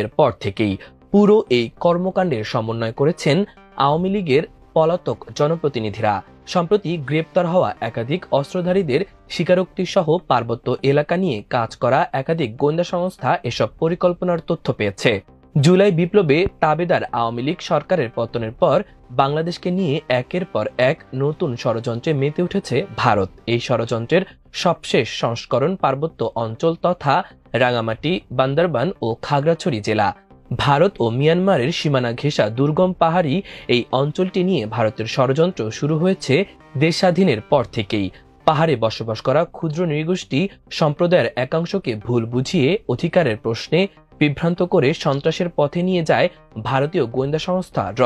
এর পর থেকেই পুরো এই কর্মকাণ্ডের সমন্বয় করেছেন আওয়ামী লীগের পলাতক জনপ্রতিনিধিরা। সম্প্রতি গ্রেপ্তার হওয়া একাধিক অস্ত্রধারীদের স্বীকারোক্তি সহ পার্বত্য এলাকা নিয়ে কাজ করা একাধিক গোয়েন্দা সংস্থা এসব পরিকল্পনার তথ্য পেয়েছে। জুলাই বিপ্লবে তাবেদার আওয়ামী লীগ সরকারের পতনের পর বাংলাদেশকে নিয়ে একের পর এক নতুন ষড়যন্ত্রে মেতে উঠেছে ভারত। এই ষড়যন্ত্রের সবশেষ সংস্করণ পার্বত্য অঞ্চল তথা রাঙামাটি, বান্দরবান ও খাগড়াছড়ি জেলা। ভারত ও মিয়ানমারের সীমানা ঘেঁষা দুর্গম পাহাড়ি এই অঞ্চলটি নিয়ে ভারতের ষড়যন্ত্র শুরু হয়েছে দেশ স্বাধীনের পর থেকেই। পাহাড়ে বসবাস করা ক্ষুদ্র নৃগোষ্ঠী সম্প্রদায়ের একাংশকে ভুল বুঝিয়ে অধিকারের প্রশ্নে বিভ্রান্ত করে সন্ত্রাসের পথে নিয়ে যায় ভারতীয় গোয়েন্দা সংস্থা র।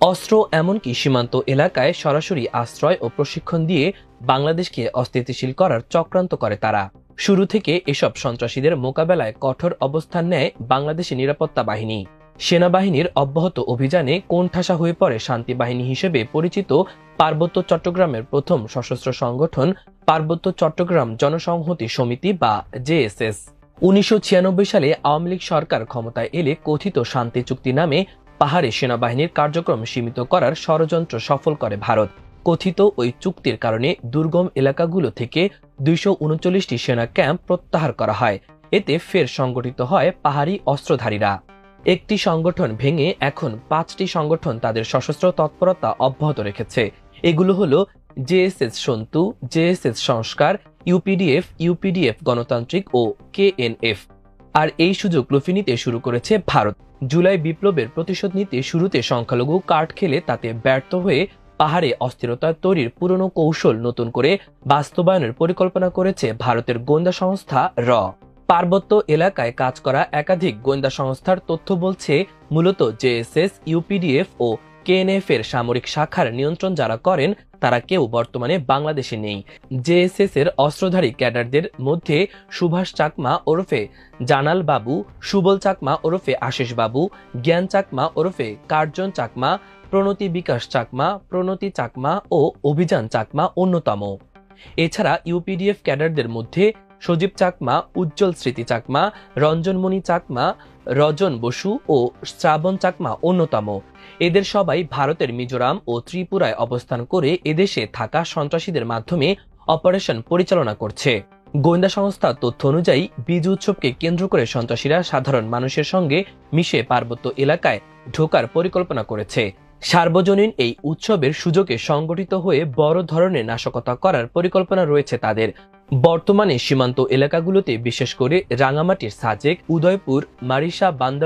অস্ত্র এমনকি সীমান্ত এলাকায় সরাসরি আশ্রয় ও প্রশিক্ষণ দিয়ে বাংলাদেশকে অস্থিতিশীল করার চক্রান্ত করে তারা। শুরু থেকে এসব সন্ত্রাসীদের মোকাবেলায় কঠোর অবস্থান নেয় বাংলাদেশের নিরাপত্তা বাহিনী। সেনাবাহিনীর অব্যাহত অভিযানে কোণঠাসা হয়ে পড়ে শান্তি বাহিনী হিসেবে পরিচিত পার্বত্য চট্টগ্রামের প্রথম সশস্ত্র সংগঠন পার্বত্য চট্টগ্রাম জনসংহতি সমিতি বা জেএসএস। 1996 সালে আওয়ামী লীগ সরকার ক্ষমতায় এলে কথিত শান্তি চুক্তি নামে পাহাড়ে সেনাবাহিনীর কার্যক্রম সীমিত করার ষড়যন্ত্র সফল করে ভারত। কথিত ওই চুক্তির কারণে দুর্গম এলাকাগুলো থেকে 239টি সেনা ক্যাম্প প্রত্যাহার করা হয়। এতে ফের সংগঠিত হয় পাহাড়ি অস্ত্রধারীরা। একটি সংগঠন ভেঙে এখন 5টি সংগঠন তাদের সশস্ত্র তৎপরতা অব্যাহত রেখেছে। এগুলো হলো জেএসএস সন্তু, জেএসএস সংস্কার, ইউপিডিএফ গণতান্ত্রিক ও কেএনএফ। আর এই সুযোগ লুফে নিতে শুরু করেছে ভারত। জুলাই বিপ্লবের প্রতিশোধ নিতে শুরুতে সংখ্যালঘু কার্ড খেলে তাতে ব্যর্থ হয়ে পাহাড়ে অস্থিরতা তৈরির পুরনো কৌশল নতুন করে বাস্তবায়নের পরিকল্পনা করেছে ভারতের গোয়েন্দা সংস্থা র। পার্বত্য এলাকায় কাজ করা একাধিক গোয়েন্দা সংস্থার তথ্য বলছে মূলত জেএসএস, ইউপিডিএফ ও কেএনএফ এর সামরিক শাখার নিয়ন্ত্রণ যারা করেন তারা কেউ বর্তমানে বাংলাদেশে নেই। জেএসএস এর অস্ত্রধারী ক্যাডারদের মধ্যে সুভাষ চাকমা ওরফে জানাল বাবু, সুবল চাকমা ওরফে আশিস বাবু, জ্ঞান চাকমা ওরফে কার্জন চাকমা, প্রণতি বিকাশ চাকমা, প্রণতি চাকমা ও অভিযান চাকমা অন্যতম। এছাড়া ইউপিডিএফ ক্যাডারদের মধ্যে সজীব চাকমা, উজ্জ্বল স্মৃতি চাকমা, রঞ্জনমণি চাকমা, রজন বসু ও শ্রাবণ চাকমা অন্যতম। এদের সবাই ভারতের মিজোরাম ও ত্রিপুরায় অবস্থান করে এদেশে থাকা সন্ত্রাসীদের মাধ্যমে অপারেশন পরিচালনা করছে। গোয়েন্দা সংস্থার তথ্য অনুযায়ী বিজু উৎসবকে কেন্দ্র করে সন্ত্রাসীরা সাধারণ মানুষের সঙ্গে মিশে পার্বত্য এলাকায় ঢোকার পরিকল্পনা করেছে। সার্বজনীন এই উৎসবের সুযোগে সংগঠিত হয়ে বড় ধরনের নাশকতা করার পরিকল্পনা রয়েছে তাদের। বর্তমানে সীমান্ত এলাকাগুলোতে বিশেষ করে রাঙামাটির সাজেক, উদয়পুর, মারিশা, বান্দর